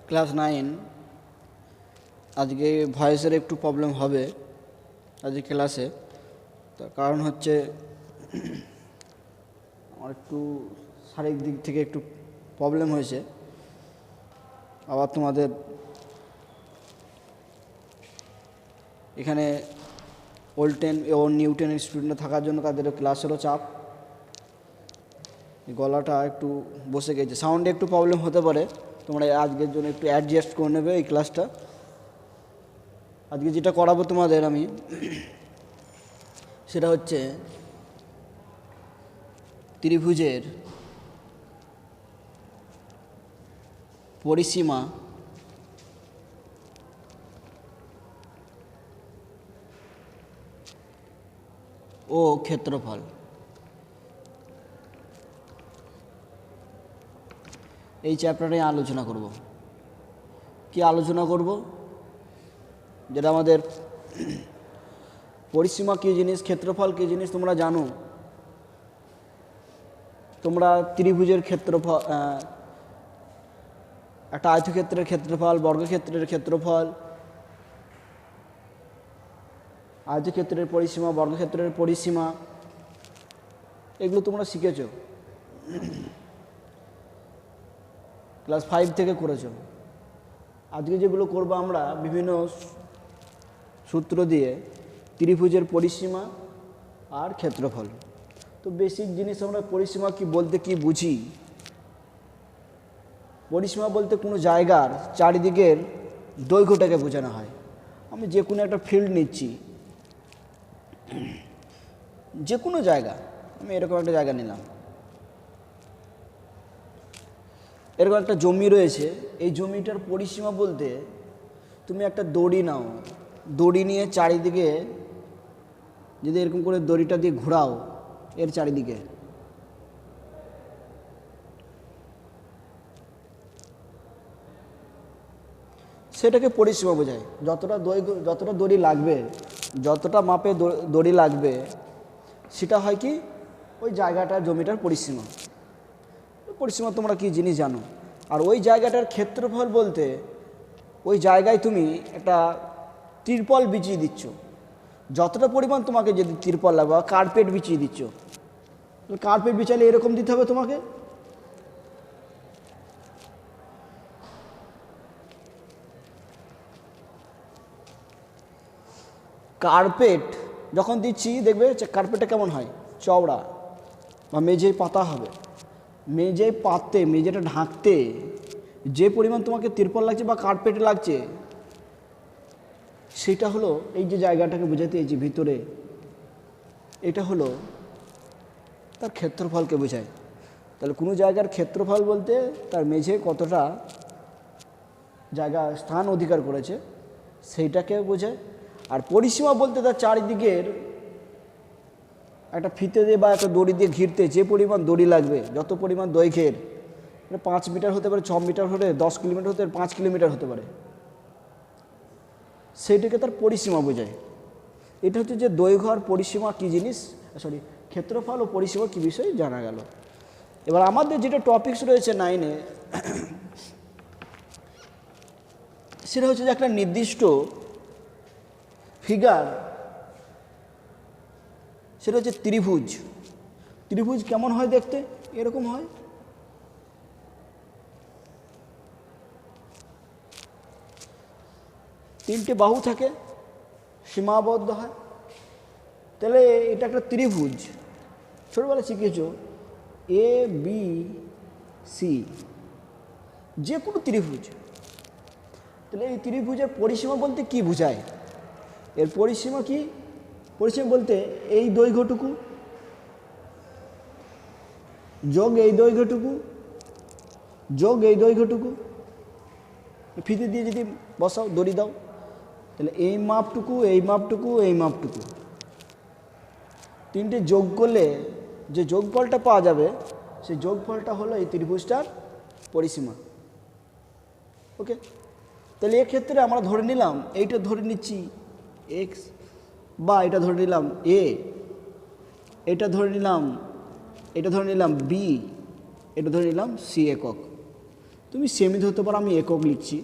Class 9 আজকে ভয়েসের একটু প্রবলেম হবে আজকে ক্লাসে। তার কারণ হচ্ছে আমার একটু শারীরিক দিক থেকে একটু প্রবলেম হয়েছে। আবার তোমাদের এখানে ওল্ড 10 ও নিউ 10 স্টুডেন্ট থাকার জন্য তাদেরও ক্লাসেরও চাপ, গলাটা একটু বসে গেছে, সাউন্ডে একটু প্রবলেম হতে পারে। তোমরা আজকের জন্য একটু অ্যাডজাস্ট করে নেবে এই ক্লাসটা। আজকে যেটা করাবো তোমাদের আমি সেটা হচ্ছে ত্রিভুজের পরিসীমা ও ক্ষেত্রফল। এই চ্যাপ্টারে আলোচনা করব। কি আলোচনা করব? যেটা আমাদের পরিসীমা কী জিনিস, ক্ষেত্রফল কী জিনিস তোমরা জানো। তোমরা ত্রিভুজের ক্ষেত্রফল, একটা আয়তক্ষেত্রের ক্ষেত্রফল, বর্গক্ষেত্রের ক্ষেত্রফল, আয়তক্ষেত্রের পরিসীমা, বর্গক্ষেত্রের পরিসীমা, এগুলো তোমরা শিখেছ, ক্লাস 5 থেকে করেছো। আজকে যেগুলো করবো আমরা বিভিন্ন সূত্র দিয়ে ত্রিভুজের পরিসীমা আর ক্ষেত্রফল। তো বেসিক জিনিস আমরা পরিসীমা কি বলতে কি বুঝি। পরিসীমা বলতে কোনো জায়গার চারিদিকের দৈর্ঘ্যটাকে বোঝানো হয়। আমি যে কোনো একটা ফিল্ড নিচ্ছি, যে কোনো জায়গা, আমি এরকম একটা জায়গা নিলাম, এরকম একটা জমি রয়েছে। এই জমিটার পরিসীমা বলতে তুমি একটা দড়ি নাও, দড়ি নিয়ে চারিদিকে যদি এরকম করে দড়িটা দিয়ে ঘোরাও এর চারিদিকে, সেটাকে পরিসীমা বোঝায়। যতটা দৈর্ঘ্য, যতটা দড়ি লাগবে, যতটা মাপে দড়ি লাগবে, সেটা হয় কি ওই জায়গাটা, জমিটার পরিসীমা। পরিসীমা তোমরা কি জিনিস জানো। আর ওই জায়গাটার ক্ষেত্রফল বলতে ওই জায়গায় তুমি একটা তিরপল বিছিয়ে দিচ্ছ, যতটা পরিমাণ তোমাকে যদি তিরপল লাগবে, কার্পেট বিছিয়ে দিচ্ছ, কার্পেট বিছালে এরকম দিতে হবে তোমাকে। কার্পেট যখন দিচ্ছি দেখবে কার্পেটটা কেমন হয়, চওড়া, বা মেঝে পাতা হবে। মেঝে পাততে, মেঝেটা ঢাকতে যে পরিমাণ তোমাকে তিরপল লাগছে বা কার্পেট লাগছে, সেটা হলো এই যে জায়গাটাকে বোঝাতে, এই যে ভিতরে, এটা হলো তার ক্ষেত্রফলকে বোঝায়। তাহলে কোনো জায়গার ক্ষেত্রফল বলতে তার মেঝে কতটা জায়গা স্থান অধিকার করেছে সেইটাকে বোঝায়। আর পরিসীমা বলতে তার চারিদিকের একটা ফিতে দিয়ে বা একটা দড়ি দিয়ে ঘিরতে যে পরিমাণ দড়ি লাগবে, যত পরিমাণ দৈর্ঘ্যের, 5 মিটার হতে পারে, 6 মিটার হতে, 10 কিলোমিটার হতে পারে, 5 কিলোমিটার হতে পারে, সেইটাকে তার পরিসীমা বোঝায়। এটা হচ্ছে যে দৈর্ঘ্য আর পরিসীমা কী জিনিস, সরি, ক্ষেত্রফল ও পরিসীমা কী বিষয় জানা গেল। এবার আমাদের যেটা টপিকস রয়েছে 9-এ, সেটা হচ্ছে যে একটা নির্দিষ্ট ফিগার, সেটা হচ্ছে ত্রিভুজ। ত্রিভুজ কেমন হয় দেখতে? এরকম হয়। তিনটে বাহু থাকে, সীমাবদ্ধ হয়, তাহলে এটা একটা ত্রিভুজ। ছোটবেলা শিখেছ এ বি সি, যে কোনো ত্রিভুজ। তাহলে এই ত্রিভুজের পরিসীমা বলতে কি বোঝায়? এর পরিসীমা কি? পরিসীমা বলতে এই দৈর্ঘ্যটুকু যোগ এই দৈর্ঘ্যটুকু যোগ এই দৈর্ঘ্যটুকু, ফিতে দিয়ে যদি বসাও, দড়ি দাও, তাহলে এই মাপটুকু, এই মাপটুকু, এই মাপটুকু, তিনটে যোগ করলে যে যোগফলটা পাওয়া যাবে, সেই যোগফলটা হলো এই ত্রিভুজটার পরিসীমা। ওকে, তাহলে এক্ষেত্রে আমরা ধরে নিলাম, এইটা ধরে নিচ্ছি এক্স, বা এটা ধরে নিলাম এ, এটা ধরে নিলাম বি, এটা ধরে নিলাম সি একক। তো তুমি সেমি ধরতে পারো, আমি একক লিখছি।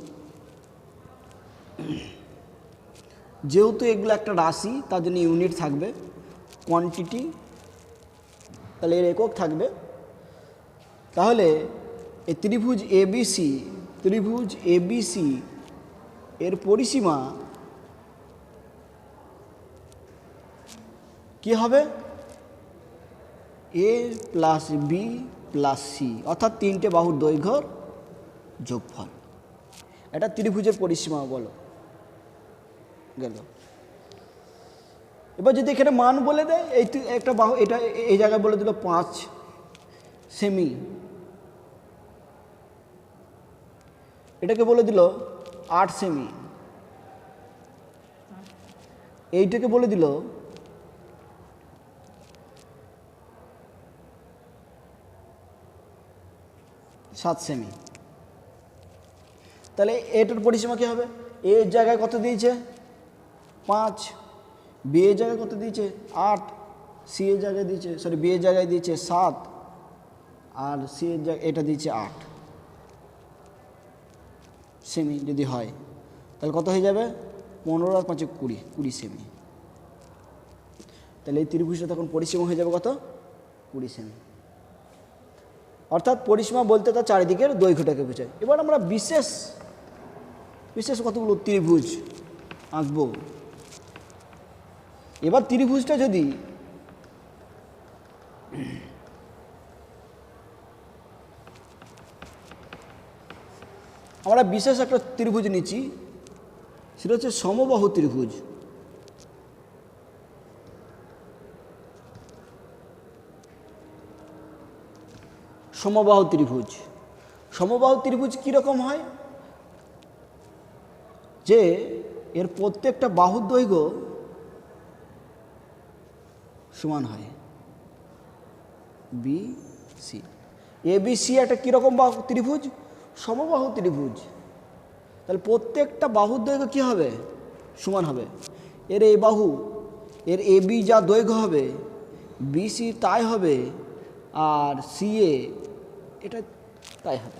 যেহেতু এগুলো একটা রাশি তার জন্য ইউনিট থাকবে, কোয়ান্টিটি, তাহলে এর একক থাকবে। তাহলে এই ত্রিভুজ এবিসি এর পরিসীমা কি হবে? এ প্লাস বি প্লাস সি, অর্থাৎ তিনটে বাহুর দৈর্ঘ্যর যোগফল। এটা ত্রিভুজের পরিসীমা বলো গেল। এবার যদি এখানে মান বলে দেয়, এই একটা বাহু, এটা এই জায়গায় বলে দিল 5 সেমি, এটাকে বলে দিল 8 সেমি, এইটাকে বলে দিল 7 সেমি। তাহলে এটার পরিসীমা কী হবে? এর জায়গায় কত দিয়েছে? 5, বি এর জায়গায় কত দিয়েছে? 8, সি এর জায়গায় দিয়েছে, সরি বি এর জায়গায় দিয়েছে 7, আর সি এর জায়গায় এটা দিয়েছে 8 সেমি। যদি হয় তাহলে কত হয়ে যাবে? 15 আর 5 20 সেমি। তাহলে এই ত্রিভুজটা তখন পরিসীমা হয়ে যাবে কত? 20 সেমি। অর্থাৎ পরিসীমা বলতে তার চারিদিকের দৈর্ঘ্যটাকে বোঝায়। এবার আমরা বিশেষ কতগুলো ত্রিভুজ আঁকবো। এবার ত্রিভুজটা যদি আমরা বিশেষ একটা ত্রিভুজ নিচ্ছি, সেটা হচ্ছে সমবাহু ত্রিভুজ। সমবাহু ত্রিভুজ কীরকম হয়? যে এর প্রত্যেকটা বাহুর দৈর্ঘ্য সমান হয়। B C, A B C একটা কীরকম বাহু ত্রিভুজ? সমবাহু ত্রিভুজ। তাহলে প্রত্যেকটা বাহুর দৈর্ঘ্য কী হবে? সমান হবে। এর এই বাহু, এর এ বি যা দৈর্ঘ্য হবে, বি সি তাই হবে, আর সি এ এটা তাই হবে।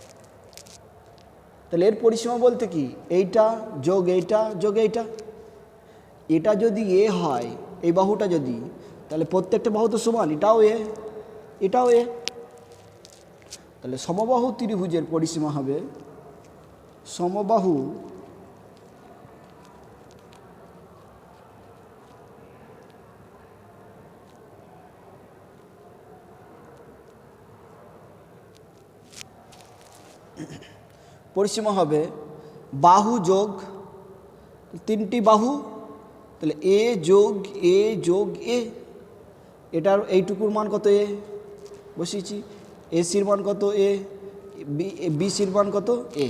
তাহলে এর পরিসীমা বলতে কি? এইটা যোগ এইটা যোগ এইটা। এটা যদি এ হয়, এই বাহুটা যদি, তাহলে প্রত্যেকটা বাহু তো সমান, এটাও এ এটাও এ। তাহলে সমবাহু ত্রিভুজের পরিসীমা হবে সমবাহু পরিসীমা হবে বাহু যোগ তিনটি বাহু, তাহলে এ যোগ এ। এটার এইটুকুর মান কত? এ বসিয়েছি। এ সির মান কত? এ। বি সির মান কত? এ।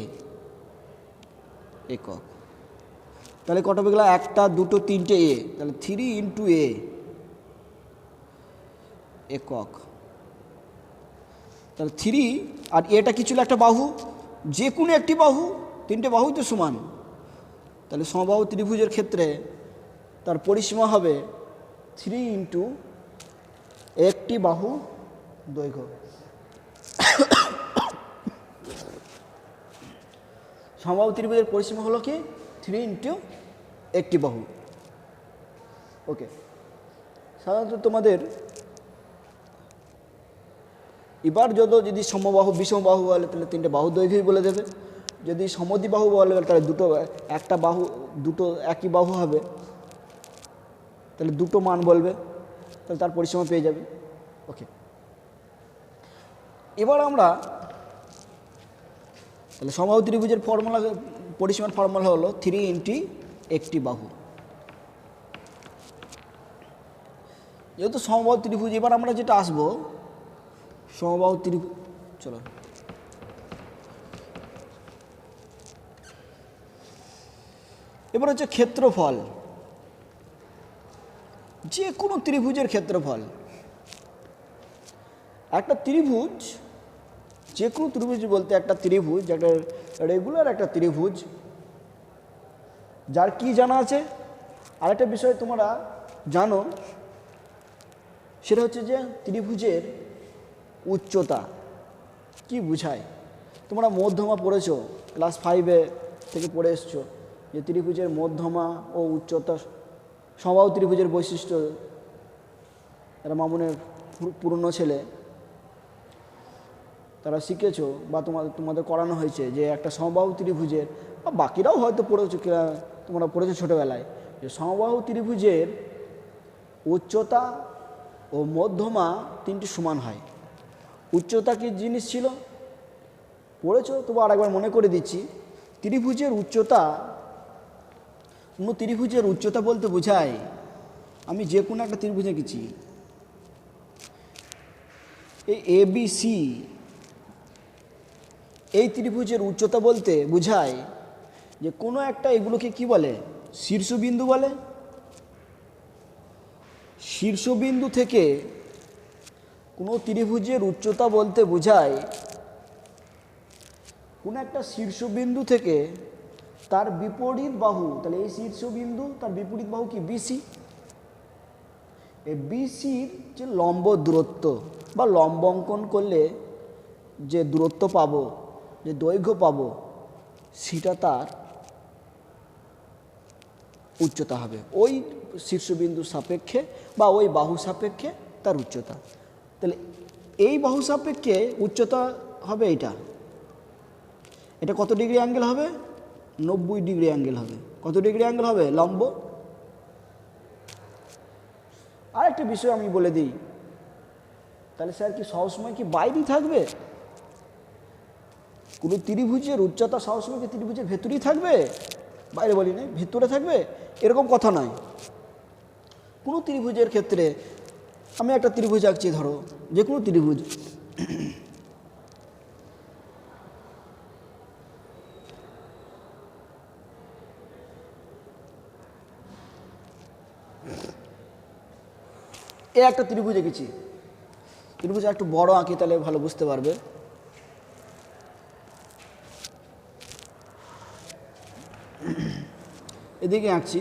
একক। তাহলে কত হবে গেল? একটা, দুটো, তিনটে এ, তাহলে 3 ইন্টু এ একক। তাহলে 3, আর এটা কি ছিল? একটা বাহু, যে কোনো একটি বাহু, তিনটে বাহুই তো সমান। তাহলে সমবাহু ত্রিভুজের ক্ষেত্রে তার পরিসীমা হবে 3 ইন্টু একটি বাহু দৈর্ঘ্য। সমবাহু ত্রিভুজের পরিসীমা হলো কি? 3 ইন্টু একটি বাহু। ওকে, সাধারণত তোমাদের এবার যদি সমবাহু বিষমবাহু বলে তাহলে তিনটে বাহু দৈর্ঘ্যই বলে দেবে। যদি সমদ্বিবাহু বলে তাহলে একটা বাহু দুটো একই বাহু হবে, তাহলে দুটো মান বলবে, তাহলে তার পরিসীমা পেয়ে যাবে। ওকে, এবার আমরা তাহলে সমবাহু ত্রিভুজের পরিসীমার ফর্মুলা হলো 3 ইন্টু একটি বাহু। যেহেতু সমবাহু ত্রিভুজ, এবার আমরা যেটা আসবো সমবাহু ত্রিভুজ, চলো এবার হচ্ছে ক্ষেত্রফল। যে কোনো ত্রিভুজের ক্ষেত্রফল। একটা ত্রিভুজ, যে কোনো ত্রিভুজ বলতে একটা ত্রিভুজ, একটা রেগুলার একটা ত্রিভুজ, যার কি জানা আছে, আরেকটা বিষয় তোমরা জানো, সেটা হচ্ছে যে ত্রিভুজের উচ্চতা কি বোঝায়। তো তোমরা মধ্যমা পড়েছো, ক্লাস 5 থেকে পড়ে এসছো যে ত্রিভুজের মধ্যমা ও উচ্চতা, সমবাহু ত্রিভুজের বৈশিষ্ট্য। এরা মামুনের পুরনো ছেলে, তারা শিখেছো বা তোমাদের করানো হয়েছে যে একটা সমবাহু ত্রিভুজের, বা বাকিরাও হয়তো পড়েছো, তোমরা পড়েছো ছোটোবেলায়, যে সমবাহু ত্রিভুজের উচ্চতা ও মধ্যমা তিনটি সমান হয়। উচ্চতা কি জিনিস ছিল পড়েছো, তবু আরেকবার মনে করে দিচ্ছি। ত্রিভুজের উচ্চতা, কোনো ত্রিভুজের উচ্চতা বলতে বোঝায়, আমি যে কোনো একটা ত্রিভুজ এঁকেছি, এই ABC, এই ত্রিভুজের উচ্চতা বলতে বোঝায় যে কোনো একটা, এগুলোকে কি বলে, শীর্ষবিন্দু বলে। শীর্ষবিন্দু থেকে কোনো ত্রিভুজের উচ্চতা বলতে বোঝায় কোনো একটা শীর্ষবিন্দু থেকে তার বিপরীত বাহু, তাহলে এই শীর্ষবিন্দু তার বিপরীত বাহু কি BC, এই BCর যে লম্ব দূরত্ব বা লম্ব অঙ্কন করলে যে দূরত্ব পাবো, যে দৈর্ঘ্য পাবো, সেটা তার উচ্চতা হবে, ওই শীর্ষবিন্দু সাপেক্ষে বা ওই বাহু সাপেক্ষে তার উচ্চতা। তাহলে এই বাহু সাপেক্ষে উচ্চতা হবে এইটা, এটা কত ডিগ্রি অ্যাঙ্গেল হবে, 90 ডিগ্রি অ্যাঙ্গেল হবে। কত ডিগ্রি অ্যাঙ্গেল হবে লম্ব। আর একটা বিষয় আমি বলে দিই, তাহলে স্যার কি সবসময় কি বাইরেই থাকবে, কোনো ত্রিভুজের উচ্চতা সবসময় কি ত্রিভুজের ভেতরেই থাকবে, বাইরে বলি না ভেতরে থাকবে, এরকম কথা নয়। কোনো ত্রিভুজের ক্ষেত্রে, আমি একটা ত্রিভুজ আঁকছি, ধরো যে কোনো ত্রিভুজ, এ একটা ত্রিভুজ এঁকেছি, ত্রিভুজ একটু বড় আঁকি তাহলে ভালো বুঝতে পারবে। এদিকে আঁকছি,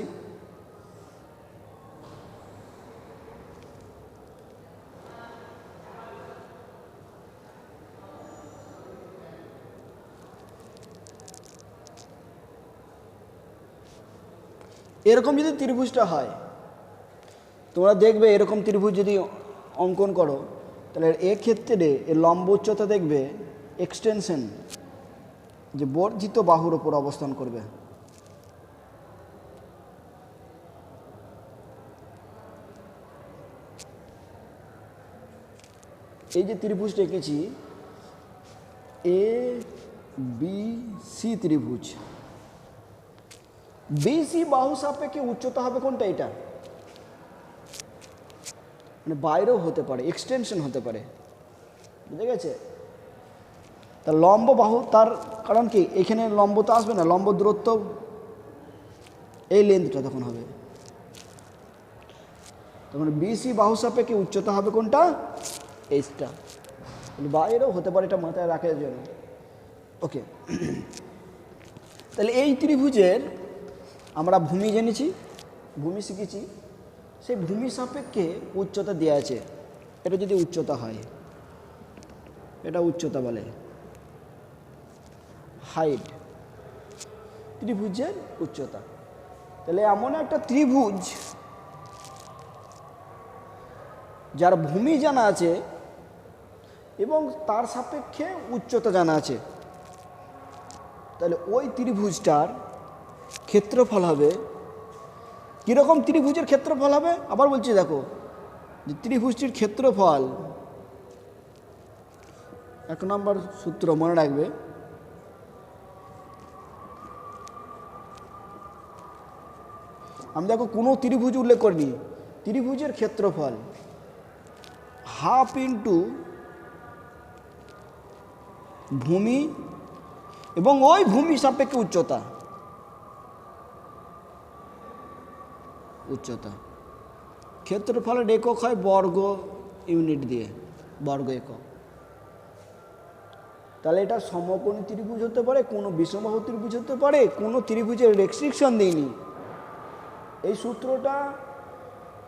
এরকম যদি ত্রিভুজটা হয়, তোমরা দেখবে এরকম ত্রিভুজ যদি অঙ্কন করো, তাহলে এক্ষেত্রে এর লম্ব উচ্চতা দেখবে এক্সটেনশন, যে বর্ধিত বাহুর ওপর অবস্থান করবে। এই যে ত্রিভুজটা এঁকেছি ABC ত্রিভুজ, BC বাহু সাপেক্ষে উচ্চতা হবে কোনটা, এটা মানে বাইরেও হতে পারে, এক্সটেনশন হতে পারে, বুঝে গেছে। তার লম্ব বাহু, তার কারণ কি এখানে লম্ব তো আসবে না, লম্ব দূরত্ব এই লেন্থটা তখন হবে, তখন BC বাহু সাপেক্ষে উচ্চতা হবে কোনটা, এইটা। বাইরেও হতে পারে, এটা মাথায় রাখার জন্য। ওকে, তাহলে এই ত্রিভুজের আমরা ভূমি জেনেছি, ভূমি শিখেছি, সেই ভূমি সাপেক্ষে উচ্চতা দেওয়া আছে। এটা যদি উচ্চতা হয়, এটা উচ্চতা বলে, হাইট, ত্রিভুজের উচ্চতা। তাহলে এমন একটা ত্রিভুজ যার ভূমি জানা আছে এবং তার সাপেক্ষে উচ্চতা জানা আছে, তাহলে ওই ত্রিভুজটার ক্ষেত্রফল হবে কীরকম, ত্রিভুজের ক্ষেত্রফল হবে, আবার বলছি দেখো, যে ত্রিভুজটির ক্ষেত্রফল, 1 নম্বর সূত্র মনে রাখবে, আমি দেখো কোনো ত্রিভুজ উল্লেখ করিনি, ত্রিভুজের ক্ষেত্রফল হাফ ইন্টু ভূমি এবং ওই ভূমি সাপেক্ষে উচ্চতা, উচ্চতা। ক্ষেত্রফলের একক হয় বর্গ ইউনিট দিয়ে, বর্গ একক। তাহলে এটা সমকোণী ত্রিভুজ হতে পারে, কোনো বিষমবাহু ত্রিভুজ হতে পারে, কোনো ত্রিভুজের রেস্ট্রিকশন দিইনি। এই সূত্রটা,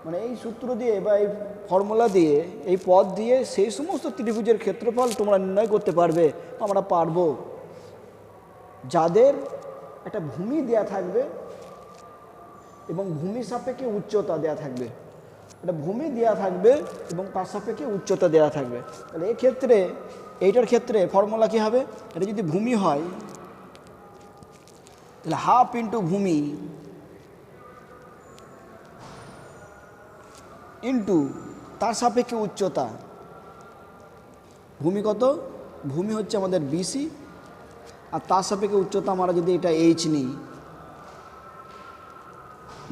মানে এই সূত্র দিয়ে বা এই ফর্মুলা দিয়ে, এই পদ দিয়ে সেই সমস্ত ত্রিভুজের ক্ষেত্রফল তোমরা নির্ণয় করতে পারবে, আমরা পারবো। যাদের একটা ভূমি দেয়া থাকবে এবং ভূমি সাপেক্ষে উচ্চতা দেয়া থাকবে, একটা ভূমি দেয়া থাকবে এবং তার সাপেক্ষে উচ্চতা দেয়া থাকবে। তাহলে এক্ষেত্রে এইটার ক্ষেত্রে ফর্মুলা কী হবে? এটা যদি ভূমি হয় তাহলে হাফ ইন্টু ভূমি ইন্টু তার সাপেক্ষে উচ্চতা। ভূমি কত? ভূমি হচ্ছে আমাদের বিসি, আর তার সাপেক্ষে উচ্চতা আমরা যদি এটা এইচ নিই,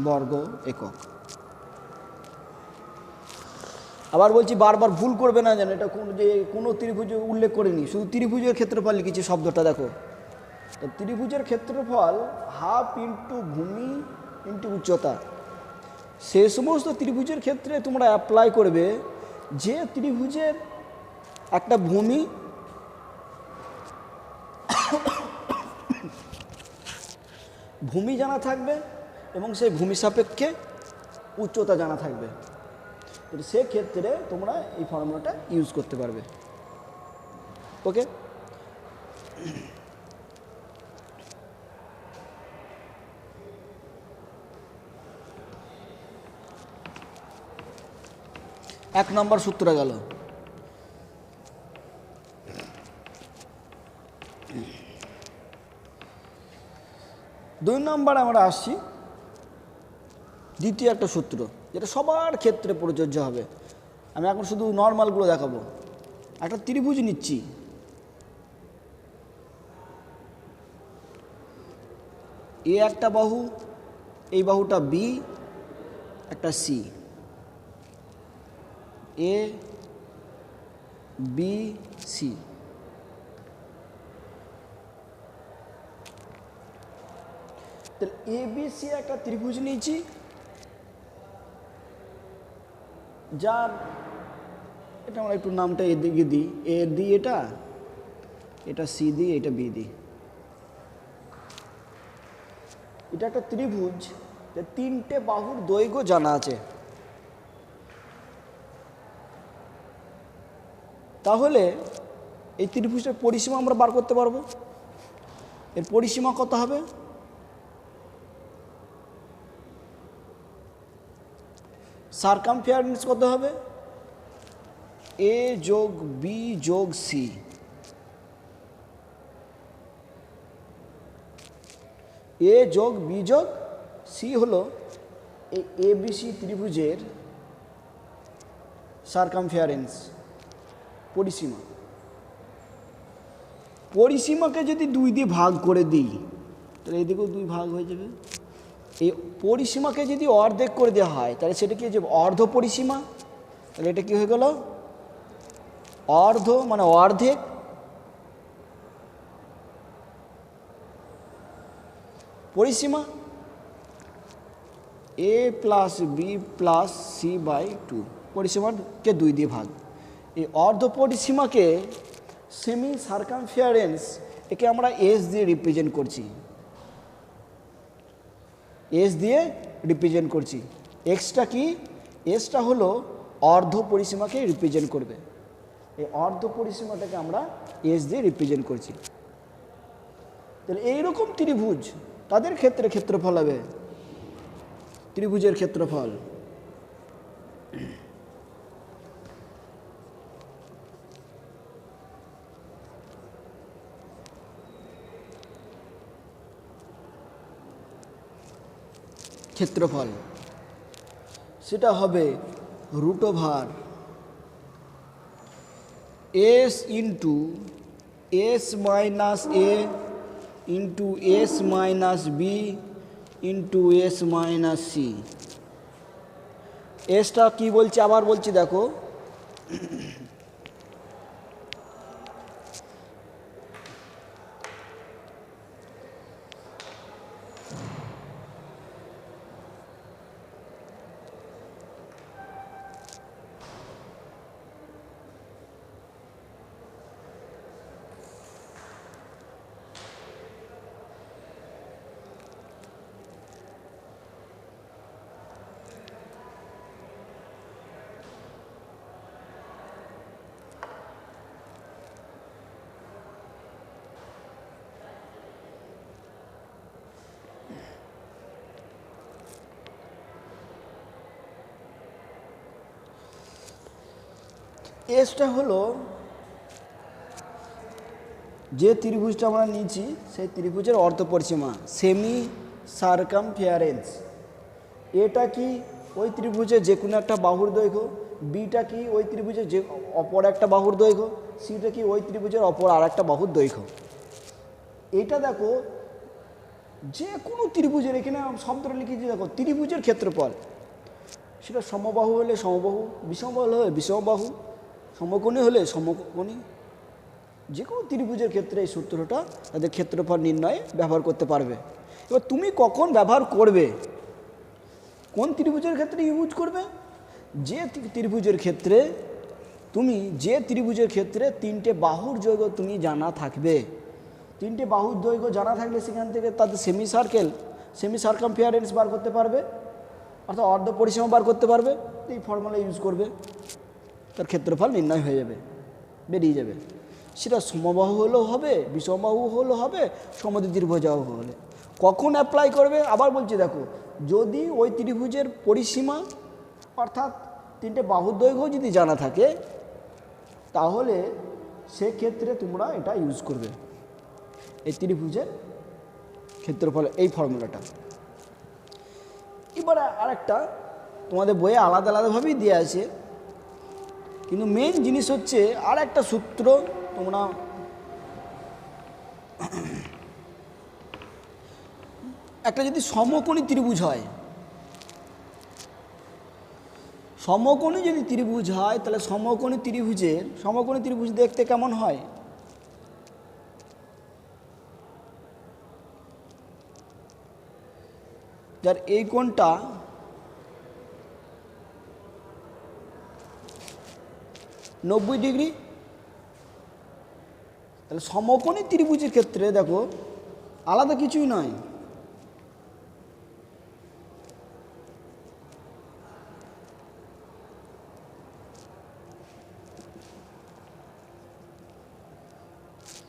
বর্গ একক। আবার বলছি, বারবার ভুল করবে না যেন, এটা কোনো ত্রিভুজ উল্লেখ করিনি, শুধু ত্রিভুজের ক্ষেত্রফল লিখেছি শব্দটা দেখো। তো ত্রিভুজের ক্ষেত্রফল হাফ ইন্টু ভূমি ইন্টু উচ্চতা। সে সমস্ত ত্রিভুজের ক্ষেত্রে তোমরা অ্যাপ্লাই করবে যে ত্রিভুজের একটা ভূমি জানা থাকবে এবং সেই ভূমি সাপেক্ষে উচ্চতা জানা থাকবে। সেক্ষেত্রে তোমরা এই ফর্মুলাটা ইউজ করতে পারবে। ওকে, এক নম্বর সূত্র গেল। দুই নম্বর আমরা আসছি দ্বিতীয় একটা সূত্র, যেটা সবার ক্ষেত্রে প্রযোজ্য হবে। আমি এখন শুধু নর্মালগুলো দেখাবো। একটা ত্রিভুজ নিচ্ছি, এ একটা বাহু, এই বাহুটা বি, একটা সি, এ বি সি। তাহলে এ বি সি একটা ত্রিভুজ নিয়েছি, যার এটা আমরা একটু নামটা এদিকে দিই, এ দিই, এটা সি দিই, এটা বি দিই। এটা একটা ত্রিভুজ, যে তিনটে বাহুর দৈর্ঘ্য জানা আছে। তাহলে এই ত্রিভুজের পরিসীমা আমরা বার করতে পারবো। এর পরিসীমা কত হবে? সারকামফারেন্স কত হবে? এ যোগ বি যোগ সি। এ যোগ বি যোগ সি হলো এই এ বি সি ত্রিভুজের সারকামফারেন্স, পরিসীমা। পরিসীমাকে যদি 2 দিয়ে ভাগ করে দিই তাহলে এদিকেও 2 ভাগ হয়ে যাবে। এই পরিসীমাকে যদি অর্ধেক করে দেওয়া হয় তাহলে সেটা কি, যে অর্ধ পরিসীমা। তাহলে এটা কি হয়ে গেল? অর্ধ মানে অর্ধেক, পরিসীমা A plus B plus C by 2, পরিসীমাকে 2 দিয়ে ভাগ। এই অর্ধ পরিসীমাকে সেমি সারকামফারেন্স, একে আমরা এস দিয়ে রিপ্রেজেন্ট করছি, এস দিয়ে রিপ্রেজেন্ট করছি। এক্সটা কি? এসটা হলো অর্ধ পরিসীমাকে রিপ্রেজেন্ট করবে। এই অর্ধ পরিসীমাটাকে আমরা এস দিয়ে রিপ্রেজেন্ট করছি। তাহলে এইরকম ত্রিভুজ, তাদের ক্ষেত্রে ক্ষেত্রফল হবে ত্রিভুজের ক্ষেত্রফল। ক্ষেত্রফল সেটা হবে √, S into S minus A into S minus B into S minus C. এসটা কী বলছি আবার বলছি, দেখো এসটা হলো যে ত্রিভুজটা আমরা নিয়েছি সেই ত্রিভুজের অর্ধপরিসীমা, সেমি সার্কামফেয়ারেন্স। এটা কি ওই ত্রিভুজের যে কোনো একটা বাহুর দৈর্ঘ্য, বিটা কি ওই ত্রিভুজের যে অপর একটা বাহুর দৈর্ঘ্য, সিটা কি ওই ত্রিভুজের অপর আর একটা বাহুর দৈর্ঘ্য। এটা দেখো যে কোনো ত্রিভুজের, এখানে শব্দটা লিখেছি দেখো, ত্রিভুজের ক্ষেত্রফল, সেটা সমবাহু হলে সমবাহু, বিষমবাহু হলে বিষমবাহু, সমকোণী হলে সমকোণী, যে কোনো ত্রিভুজের ক্ষেত্রে এই সূত্রটা তাদের ক্ষেত্রফল নির্ণয়ে ব্যবহার করতে পারবে। এবার তুমি কখন ব্যবহার করবে, কোন ত্রিভুজের ক্ষেত্রে ইউজ করবে, যে ত্রিভুজের ক্ষেত্রে তিনটে বাহুর দৈর্ঘ্য তুমি জানা থাকবে। তিনটে বাহুর দৈর্ঘ্য জানা থাকলে সেখান থেকে তাদের সেমি সার্কামফেয়ারেন্স বার করতে পারবে, অর্থাৎ অর্ধ পরিসীমা বার করতে পারবে। এই ফর্মুলা ইউজ করবে, তার ক্ষেত্রফল নির্ণয় হয়ে যাবে, বেরিয়ে যাবে। সেটা সমবাহু হলেও হবে, বিষমবাহু হলেও হবে, সমদ্বিত্রিভুজাহু হলে। কখন অ্যাপ্লাই করবে আবার বলছি দেখো, যদি ওই ত্রিভুজের পরিসীমা অর্থাৎ তিনটে বাহুর দৈর্ঘ্য যদি জানা থাকে, তাহলে সেক্ষেত্রে তোমরা এটা ইউজ করবে, এই ত্রিভুজের ক্ষেত্রফল, এই ফর্মুলাটা। এবারে আরেকটা তোমাদের বইয়ে আলাদা আলাদাভাবেই দেওয়া আছে, কিন্তু মেন জিনিস হচ্ছে আর একটা সূত্র তোমরা একটা যদি সমকোণী ত্রিভুজ হয়, সমকোণী যদি ত্রিভুজ হয়, তাহলে সমকোণী ত্রিভুজ দেখতে কেমন হয়, যার এই কোণটা 90 ডিগ্রি, তাহলে সমকোণী ত্রিভুজের ক্ষেত্রে দেখো আলাদা কিছুই নয়,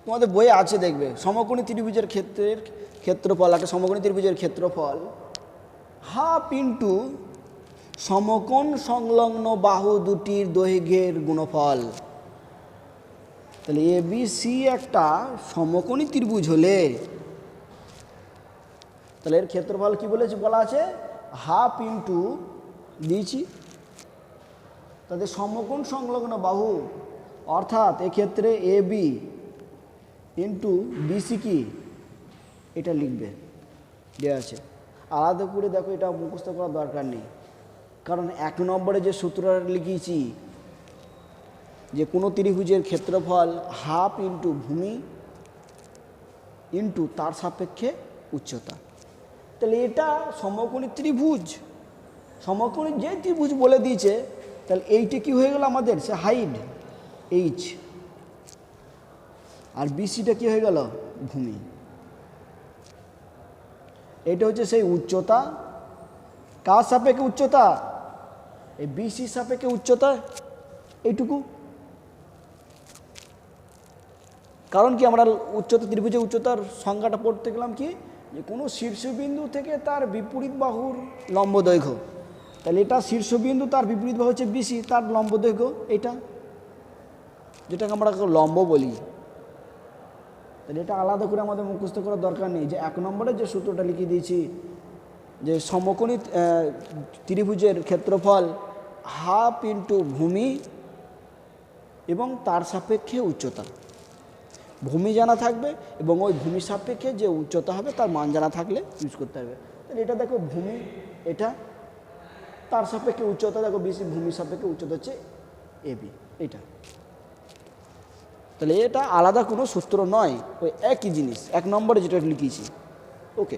তোমাদের বইয়ে আছে দেখবে, সমকোণী ত্রিভুজের ক্ষেত্রফল, একটা সমকোণী ত্রিভুজের ক্ষেত্রফল হাফ ইন্টু সমকোণ সংলগ্ন বাহু দুটির দৈর্ঘ্যের গুণফল। তাহলে ABC একটা সমকোণী ত্রিভুজ হলে তাহলে এর ক্ষেত্রফল কি বলা আছে, হাফ ইন্টু দিয়েছি তাদের সমকোণ সংলগ্ন বাহু, অর্থাৎ এক্ষেত্রে AB ইন্টু BC কি এটা লিখবে, দেওয়া আছে। আলাদা করে দেখো এটা মুখস্থ করার দরকার নেই, কারণ 1 নম্বরে যে সূত্রটা লিখিয়েছি যে কোনো ত্রিভুজের ক্ষেত্রফল হাফ ইন্টু ভূমি ইন্টু তার সাপেক্ষে উচ্চতা। তাহলে এটা সমকোণী ত্রিভুজ, সমকোণী যে ত্রিভুজ বলে দিয়েছে, তাহলে এইটা কি হয়ে গেল আমাদের, সে হাইট H, আর BCটা কি হয়ে গেল, ভূমি। এটা হচ্ছে সেই উচ্চতা, কার সাপেক্ষে উচ্চতা, এই BC সাপেক্ষে উচ্চতা এইটুকু। কারণ কি আমরা উচ্চতা, ত্রিভুজের উচ্চতার সংজ্ঞাটা পড়তে গেলাম কি, যে কোনো শীর্ষবিন্দু থেকে তার বিপরীত বাহুর লম্ব দৈর্ঘ্য। তাহলে এটা শীর্ষবিন্দু, তার বিপরীত বাহু হচ্ছে BC, তার লম্ব দৈর্ঘ্য এটা, যেটাকে আমরা লম্ব বলি। তাহলে এটা আলাদা করে আমাদের মুখস্থ করার দরকার নেই, যে 1 নম্বরে যে সূত্রটা লিখে দিয়েছি যে সমকোণী ত্রিভুজের ক্ষেত্রফল হাফ ইন্টু ভূমি এবং তার সাপেক্ষে উচ্চতা। ভূমি জানা থাকবে এবং ওই ভূমির সাপেক্ষে যে উচ্চতা হবে তার মান জানা থাকলে ইউজ করতে হবে। তাহলে এটা দেখো ভূমি, এটা তার সাপেক্ষে উচ্চতা দেখো BC, ভূমির সাপেক্ষে উচ্চতা হচ্ছে AB, এটা। তাহলে এটা আলাদা কোনো সূত্র নয়, ওই একই জিনিস 1 নম্বরে যেটা লিখিয়েছি। ওকে,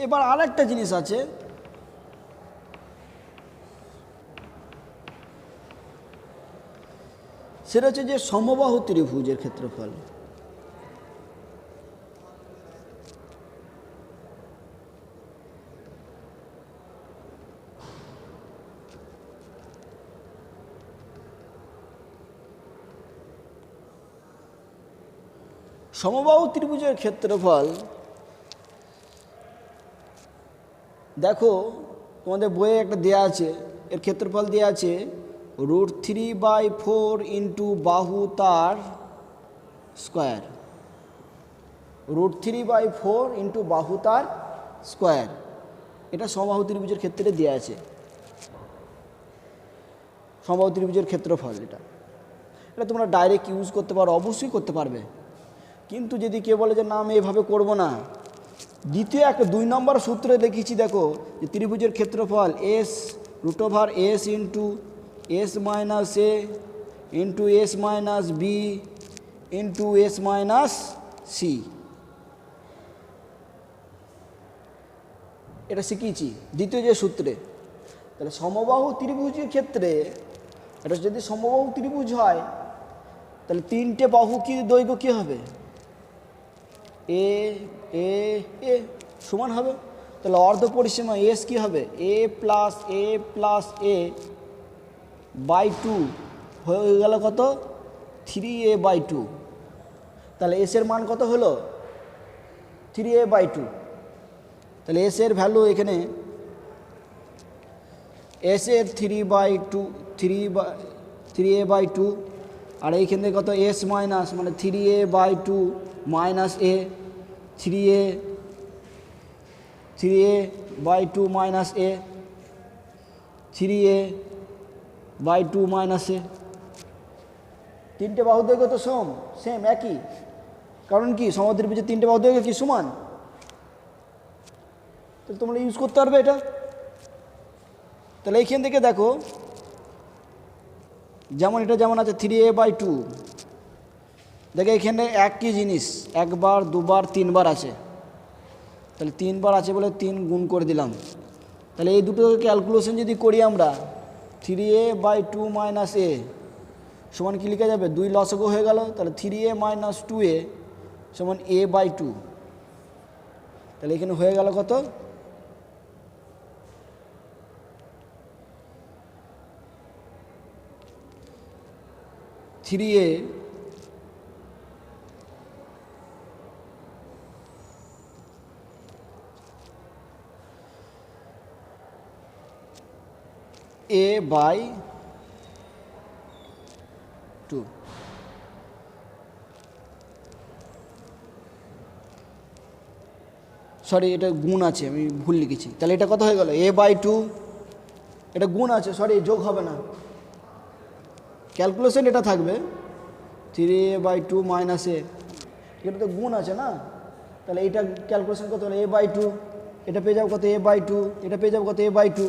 এবার আরেকটা জিনিস আছে, সেটা হচ্ছে যে সমবাহু ত্রিভুজের ক্ষেত্রফল। সমবাহু ত্রিভুজের ক্ষেত্রফল দেখো তোমাদের বইয়ে একটা দেয়া আছে এর ক্ষেত্রফল দেওয়া আছে √3/4 ইন্টু বাহু তার স্কোয়ার, √3/4 ইন্টু বাহু তার স্কোয়ার। এটা সমবাহু ত্রিভুজের ক্ষেত্রে দেওয়া আছে, সমবাহু ত্রিভুজের ক্ষেত্রফল। এটা তোমরা ডাইরেক্ট ইউজ করতে পারো, অবশ্যই করতে পারবে। কিন্তু যদি কেউ বলে যে না আমি এভাবে করবো না, দ্বিতীয় 2 নম্বর সূত্রে দেখিয়েছি, দেখো যে ত্রিভুজের ক্ষেত্রফল S√S into S minus A into S minus B into S minus C, এটা শিখিয়েছি দ্বিতীয় যে সূত্রে। তাহলে সমবাহু ত্রিভুজের ক্ষেত্রে এটা যদি সমবাহু ত্রিভুজ হয় তাহলে 3টে বাহু কি দৈর্ঘ্য কী হবে, এ এ এ সমান হবে। তাহলে অর্ধ পরিসীমা এস কী হবে, এ প্লাস এ বাই 2 হয়ে গেল কত, 3a/2। তাহলে এস এর মান কত হলো, 3a/2। তাহলে এস এর ভ্যালু এখানে এস এর 3a/2 আর এইখান থেকে কত এস মাইনাস মানে 3a/2 মাইনাস এ, 3a/2 মাইনাস এ, 3a/2 মাইনাস এ। 3টে বাহু দৈর্ঘ্য তো সেম একই, কারণ কি সমবাহু ত্রিভুজের 3টে বাহু দৈর্ঘ্য কি সমান। তাহলে তোমরা ইউজ করতে পারবে এটা। তাহলে এইখান থেকে দেখো যেমন এটা যেমন আছে 3a/2, দেখো এখানে একই জিনিস 1 বার 2 বার 3 বার আছে, তাহলে 3 বার আছে বলে 3 গুণ করে দিলাম। তাহলে এই দুটো ক্যালকুলেশন যদি করি আমরা, 3a/2 মাইনাস এ সমান কি লেখা যাবে, 2 লসগু হয়ে গেল, তাহলে 3a মাইনাস 2a সমান a/2। তাহলে এখানে হয়ে গেল কত, 3a a/2। সরি এটা গুণ আছে, আমি ভুল লিখেছি। তাহলে এটা কত হয়ে গেল, a/2, এটা গুণ আছে, সরি যোগ হবে না, ক্যালকুলেশন এটা থাকবে 3a/2 মাইনাস এ, এটা তো গুণ আছে না। তাহলে এইটা ক্যালকুলেশন কত হলো a/2, এটা পেয়ে যাবো কত a/2, এটা পেয়ে যাবো কত a/2।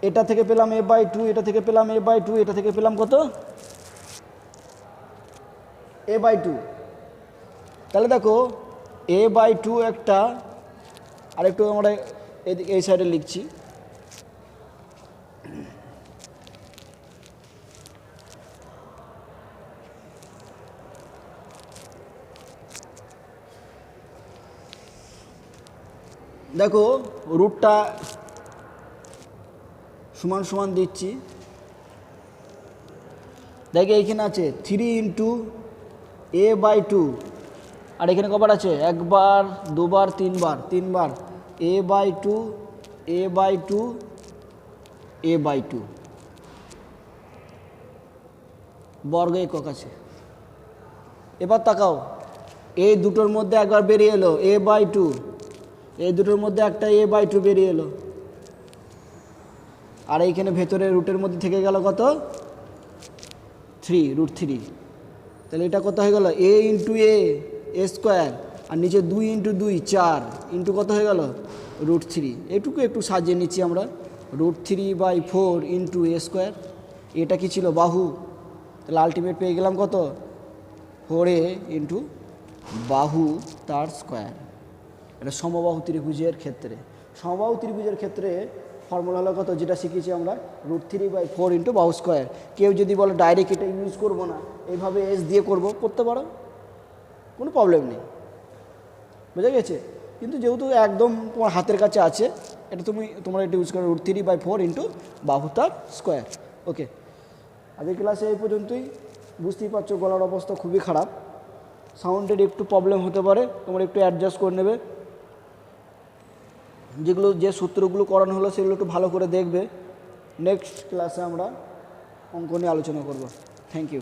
এটা থেকে পেলাম a/2, এটা থেকে পেলাম a/2, এটা থেকে পেলাম কত a/2। তাহলে দেখো a/2 একটা, আরেকটু আমরা এই সাইডে লিখছি, দেখো রুটটা সমান সমান দিচ্ছি, দেখো এইখানে আছে 3 ইন্টু a/2, আর এখানে কবার আছে 1 বার 2 বার 3 বার, 3 বার a/2 a/2 a/2 বর্গ একক আছে। এবার তাকাও, এই দুটোর মধ্যে একবার বেরিয়ে এলো a/2, এই দুটোর মধ্যে একটা a/2 বেরিয়ে এলো, আর এইখানে ভেতরে রুটের মধ্যে থেকে গেল কত 3, √3। তাহলে এটা কত হয়ে গেল a ইন্টু এ স্কোয়ার, আর নিচে 2 ইন্টু 2 4 ইন্টু কত হয়ে গেল √3। এটুকু একটু সাজিয়ে নিচ্ছি আমরা, √3/4 ইন্টু এ স্কোয়ার। এটা কি ছিল বাহু, তাহলে আলটিমেট পেয়ে গেলাম কত 4a ইন্টু বাহু তার স্কোয়ার। এটা সমবাহু ত্রিভুজের ক্ষেত্রে। সমবাহু ত্রিভুজের ক্ষেত্রে ফর্মুলা হলো কত, যেটা শিখেছি আমরা √3/4 ইন্টু বাহু স্কোয়ার। কেউ যদি বলে ডাইরেক্ট এটা ইউজ করবো না, এইভাবে এস দিয়ে করতে পারো, কোনো প্রবলেম নেই, বুঝা গেছে। কিন্তু যেহেতু একদম তোমার হাতের কাছে আছে, এটা তোমরা এটা ইউজ করো √3/4 ইন্টু বাহু তার স্কোয়ার। ওকে, আজকের ক্লাসে এই পর্যন্তই। বুঝতেই পারছো গলার অবস্থা খুবই খারাপ, সাউন্ডের একটু প্রবলেম হতে পারে, তোমরা একটু অ্যাডজাস্ট করে নেবে। যেগুলো যে সূত্রগুলো করানো হলো সেগুলো একটু ভালো করে দেখবে। নেক্সট ক্লাসে আমরা অঙ্ক নিয়ে আলোচনা করব। Thank you.